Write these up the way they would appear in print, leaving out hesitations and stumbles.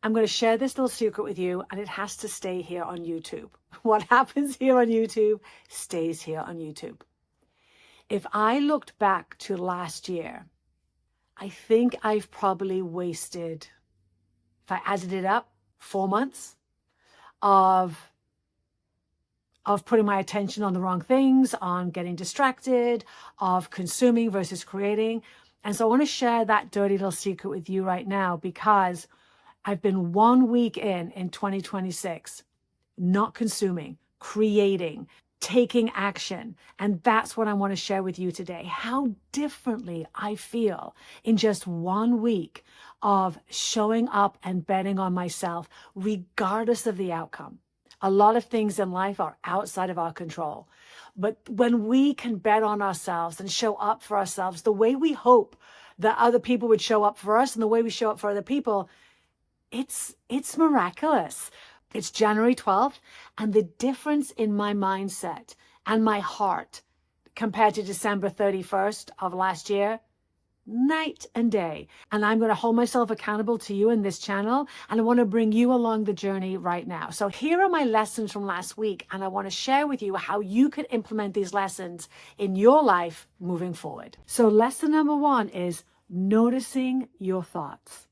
I'm going to share this little secret with you, and it has to stay here on YouTube. What happens here on YouTube stays here on YouTube. If I looked back to last year, I think I've probably wasted, if I added it up, 4 months of putting my attention on the wrong things, on getting distracted, of consuming versus creating. And so I want to share that dirty little secret with you right now, because I've been 1 week in 2026, not consuming, creating, taking action. And that's what I want to share with you today. How differently I feel in just 1 week of showing up and betting on myself, regardless of the outcome. A lot of things in life are outside of our control. But when we can bet on ourselves and show up for ourselves the way we hope that other people would show up for us and the way we show up for other people, it's miraculous. It's January 12th, and the difference in my mindset and my heart compared to December 31st of last year, night and day. And I'm going to hold myself accountable to you in this channel, and I want to bring you along the journey right now. So here are my lessons from last week, and I want to share with you how you can implement these lessons in your life moving forward. So lesson number 1 is noticing your thoughts.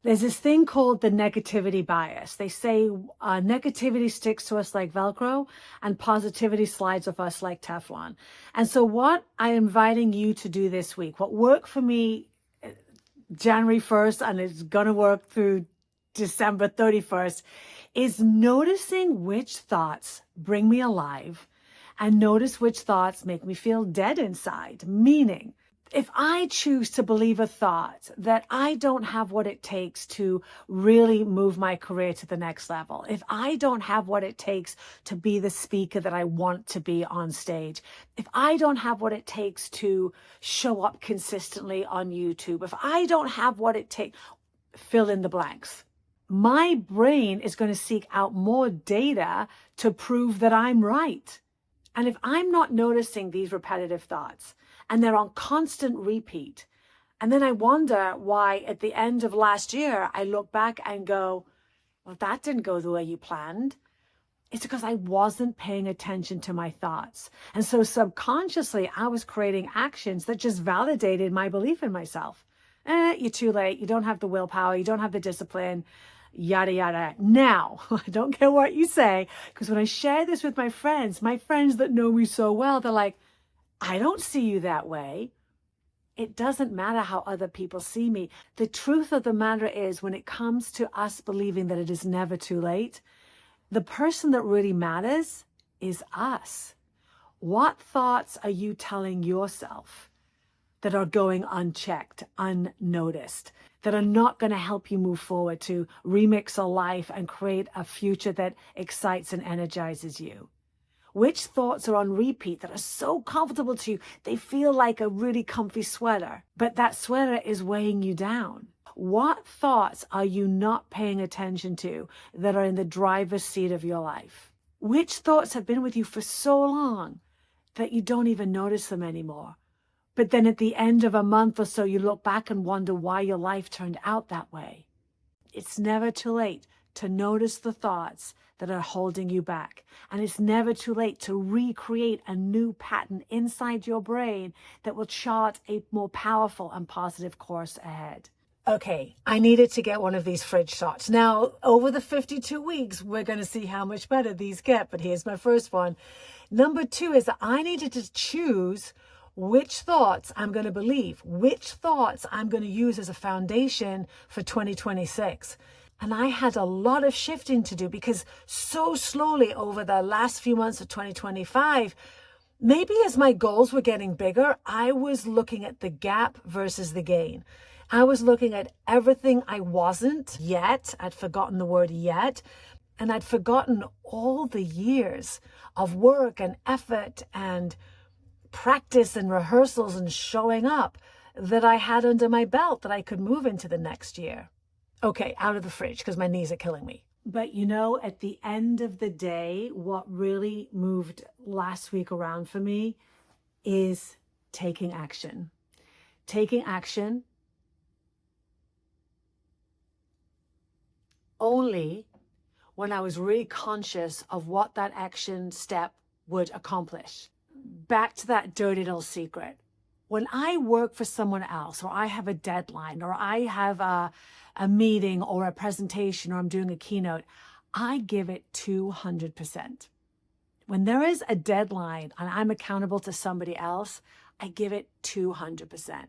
There's this thing called the negativity bias. They say negativity sticks to us like Velcro and positivity slides off us like Teflon. And so what I'm inviting you to do this week, what worked for me January 1st and it's going to work through December 31st, is noticing which thoughts bring me alive and notice which thoughts make me feel dead inside. Meaning, if I choose to believe a thought that I don't have what it takes to really move my career to the next level, if I don't have what it takes to be the speaker that I want to be on stage, if I don't have what it takes to show up consistently on YouTube, if I don't have what it takes, fill in the blanks. My brain is going to seek out more data to prove that I'm right. And if I'm not noticing these repetitive thoughts, and they're on constant repeat, and then I wonder why at the end of last year, I look back and go, well, that didn't go the way you planned. It's because I wasn't paying attention to my thoughts. And so subconsciously, I was creating actions that just validated my belief in myself. You're too late. You don't have the willpower. You don't have the discipline. Yada, yada. Now, I don't care what you say, because when I share this with my friends that know me so well, they're like, I don't see you that way. It doesn't matter how other people see me. The truth of the matter is, when it comes to us believing that it is never too late, the person that really matters is us. What thoughts are you telling yourself that are going unchecked, unnoticed, that are not going to help you move forward to remix a life and create a future that excites and energizes you? Which thoughts are on repeat that are so comfortable to you, they feel like a really comfy sweater, but that sweater is weighing you down? What thoughts are you not paying attention to that are in the driver's seat of your life? Which thoughts have been with you for so long that you don't even notice them anymore? But then at the end of a month or so, you look back and wonder why your life turned out that way. It's never too late to notice the thoughts that are holding you back. And it's never too late to recreate a new pattern inside your brain that will chart a more powerful and positive course ahead. Okay, I needed to get one of these fridge shots. Now, over the 52 weeks, we're going to see how much better these get, but here's my first one. Number 2 is that I needed to choose which thoughts I'm going to believe, which thoughts I'm going to use as a foundation for 2026. And I had a lot of shifting to do, because so slowly over the last few months of 2025, maybe as my goals were getting bigger, I was looking at the gap versus the gain. I was looking at everything I wasn't yet. I'd forgotten the word yet. And I'd forgotten all the years of work and effort and practice and rehearsals and showing up that I had under my belt that I could move into the next year. Okay, out of the fridge, because my knees are killing me. But you know, at the end of the day, what really moved last week around for me is taking action. Taking action only when I was really conscious of what that action step would accomplish. Back to that dirty little secret. When I work for someone else, or I have a deadline, or I have a meeting or a presentation, or I'm doing a keynote, I give it 200%. When there is a deadline and I'm accountable to somebody else, I give it 200%.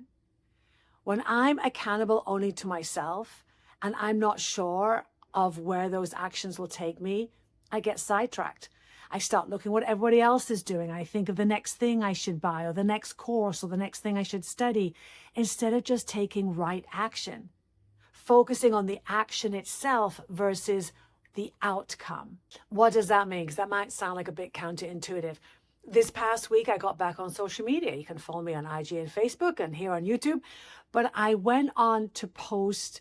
When I'm accountable only to myself and I'm not sure of where those actions will take me, I get sidetracked. I start looking what everybody else is doing. I think of the next thing I should buy, or the next course, or the next thing I should study, instead of just taking right action, focusing on the action itself versus the outcome. What does that mean? Because that might sound like a bit counterintuitive. This past week, I got back on social media. You can follow me on IG and Facebook and here on YouTube. But I went on to post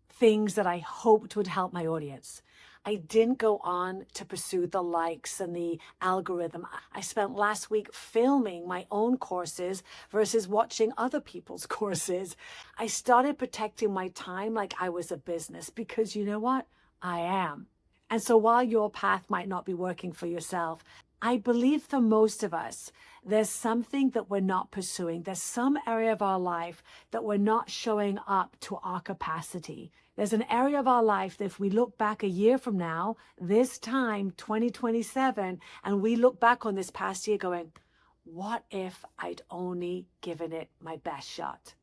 things that I hoped would help my audience. I didn't go on to pursue the likes and the algorithm. I spent last week filming my own courses versus watching other people's courses. I started protecting my time like I was a business, because you know what? I am. And so while your path might not be working for yourself, I believe for most of us, there's something that we're not pursuing. There's some area of our life that we're not showing up to our capacity. There's an area of our life that if we look back a year from now, this time, 2027, and we look back on this past year going, what if I'd only given it my best shot?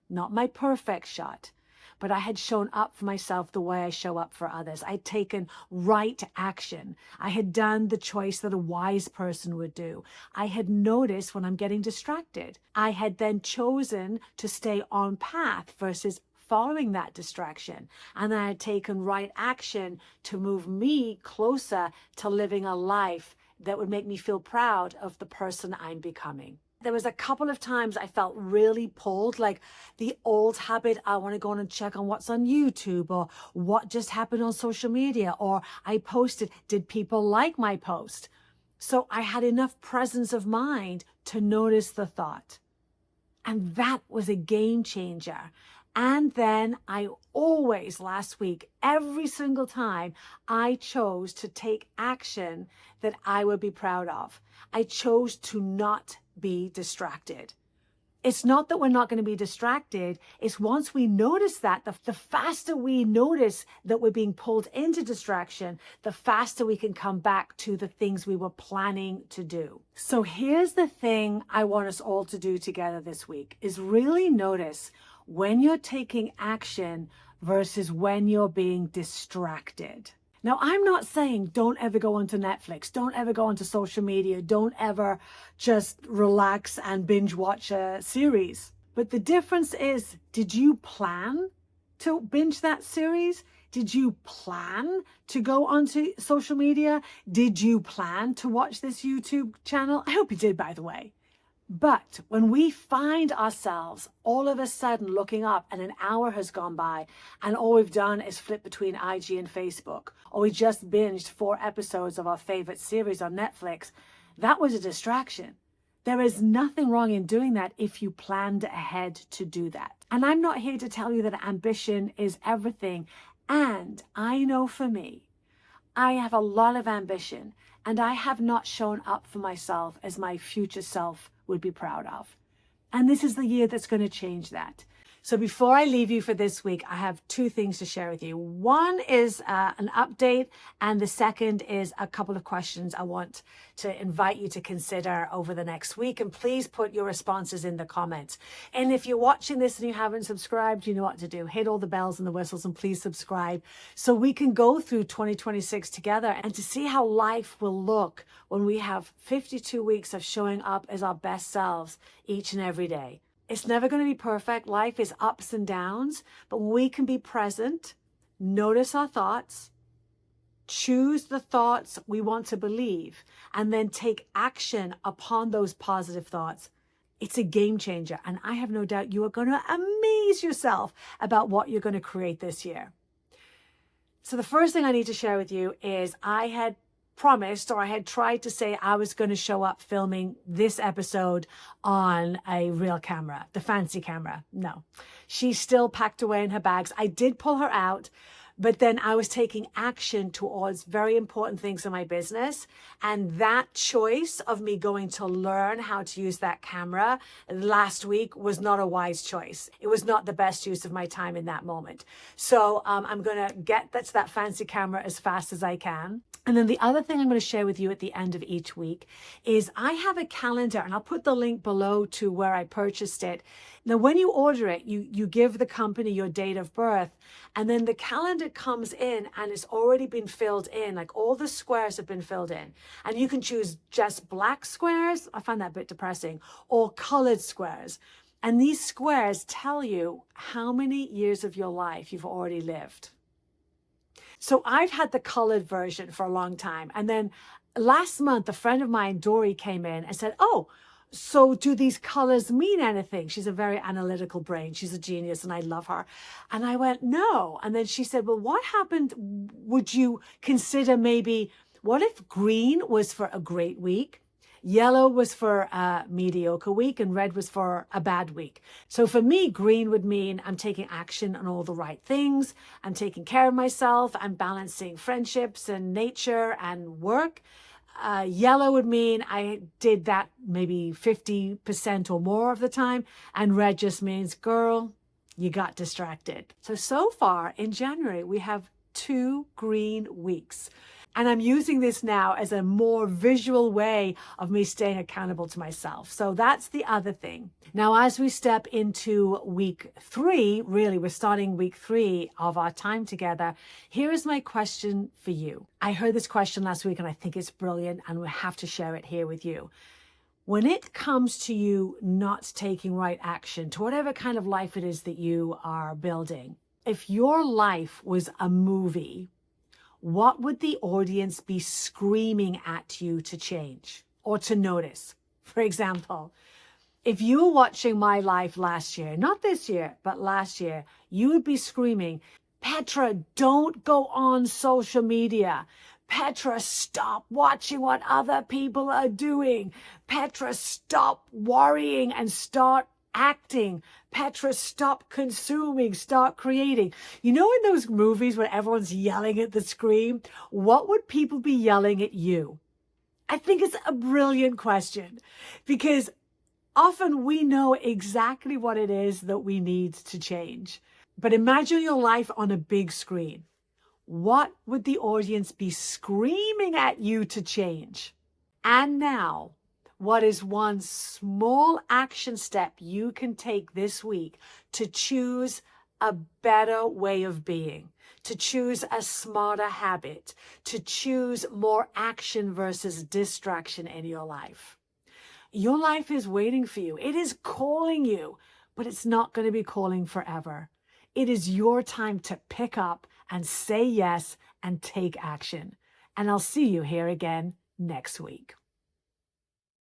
Not my perfect shot, but I had shown up for myself the way I show up for others. I'd taken right action. I had done the choice that a wise person would do. I had noticed when I'm getting distracted. I had then chosen to stay on path versus following that distraction. And I had taken right action to move me closer to living a life that would make me feel proud of the person I'm becoming. There was a couple of times I felt really pulled, like the old habit, I want to go on and check on what's on YouTube, or what just happened on social media, or I posted, did people like my post? So I had enough presence of mind to notice the thought. And that was a game changer. And then I always, last week, every single time, I chose to take action that I would be proud of. I chose to not be distracted. It's not that we're not going to be distracted. It's once we notice that, the faster we notice that we're being pulled into distraction, the faster we can come back to the things we were planning to do. So here's the thing I want us all to do together this week, is really notice when you're taking action versus when you're being distracted. Now, I'm not saying don't ever go onto Netflix, don't ever go onto social media, don't ever just relax and binge watch a series. But the difference is, did you plan to binge that series? Did you plan to go onto social media? Did you plan to watch this YouTube channel? I hope you did, by the way. But when we find ourselves all of a sudden looking up and an hour has gone by and all we've done is flip between IG and Facebook, or we just binged 4 episodes of our favorite series on Netflix, that was a distraction. There is nothing wrong in doing that if you planned ahead to do that. And I'm not here to tell you that ambition is everything. And I know for me, I have a lot of ambition, and I have not shown up for myself as my future self would be proud of. And this is the year that's going to change that. So before I leave you for this week, I have 2 things to share with you. One is an update, and the second is a couple of questions I want to invite you to consider over the next week. And please put your responses in the comments. And if you're watching this and you haven't subscribed, you know what to do. Hit all the bells and the whistles and please subscribe so we can go through 2026 together and to see how life will look when we have 52 weeks of showing up as our best selves each and every day. It's never going to be perfect. Life is ups and downs, but we can be present, notice our thoughts, choose the thoughts we want to believe, and then take action upon those positive thoughts. It's a game changer. And I have no doubt you are going to amaze yourself about what you're going to create this year. So the first thing I need to share with you is I had promised, or I had tried to say I was going to show up filming this episode on a real camera, the fancy camera. No, she's still packed away in her bags. I did pull her out But then I was taking action towards very important things in my business. And that choice of me going to learn how to use that camera last week was not a wise choice. It was not the best use of my time in that moment. So I'm going to get that fancy camera as fast as I can. And then the other thing I'm going to share with you at the end of each week is I have a calendar, and I'll put the link below to where I purchased it. Now, when you order it, you give the company your date of birth, and then the calendar comes in and it's already been filled in, like all the squares have been filled in. And you can choose just black squares. I find that a bit depressing, or colored squares. And these squares tell you how many years of your life you've already lived. So I've had the colored version for a long time. And then last month, a friend of mine, Dory, came in and said, oh, so do these colors mean anything? She's a very analytical brain. She's a genius and I love her. And I went, no. And then she said, well, what happened? Would you consider maybe, what if green was for a great week? Yellow was for a mediocre week, and red was for a bad week. So for me, green would mean I'm taking action on all the right things. I'm taking care of myself. I'm balancing friendships and nature and work. Yellow would mean I did that maybe 50% or more of the time. And red just means, girl, you got distracted. So far in January, we have 2 green weeks. And I'm using this now as a more visual way of me staying accountable to myself. So that's the other thing. Now, as we step into week 3, really, we're starting week 3 of our time together. Here is my question for you. I heard this question last week and I think it's brilliant, and we have to share it here with you. When it comes to you not taking right action to whatever kind of life it is that you are building, if your life was a movie, what would the audience be screaming at you to change or to notice? For example, if you were watching my life last year, not this year, but last year, you would be screaming, Petra, don't go on social media. Petra, stop watching what other people are doing. Petra, stop worrying and start acting. Petra, stop consuming, start creating. You know, in those movies where everyone's yelling at the screen, what would people be yelling at you? I think it's a brilliant question, because often we know exactly what it is that we need to change. But imagine your life on a big screen. What would the audience be screaming at you to change? And now, what is one small action step you can take this week to choose a better way of being, to choose a smarter habit, to choose more action versus distraction in your life? Your life is waiting for you. It is calling you, but it's not going to be calling forever. It is your time to pick up and say yes and take action. And I'll see you here again next week.